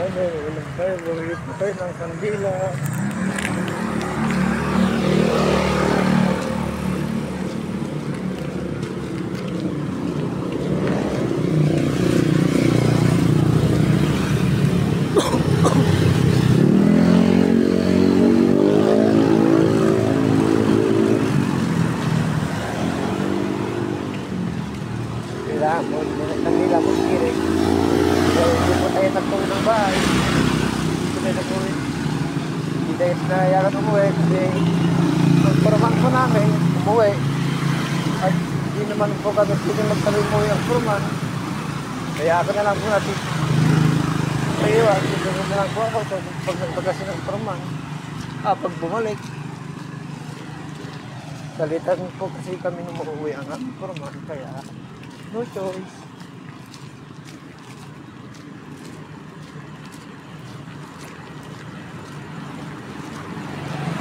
namin, ulam tayo, bumili po tayo ng kandila. Kandila po kirig. Hindi po tayo nagtulong ng bahay. Hindi tayo nagtulong. Hindi tayo na yaran umuwi kasi pagparaman po namin, umuwi. At hindi naman po kami pwede magpalimuwi ang purman. Kaya ako na lang po natin. Kaya dito na lang po ako pag nagpagasin ng purman. Pag bumalik. Salitan po kasi kami nung uuwi ang purman. Kaya no choice.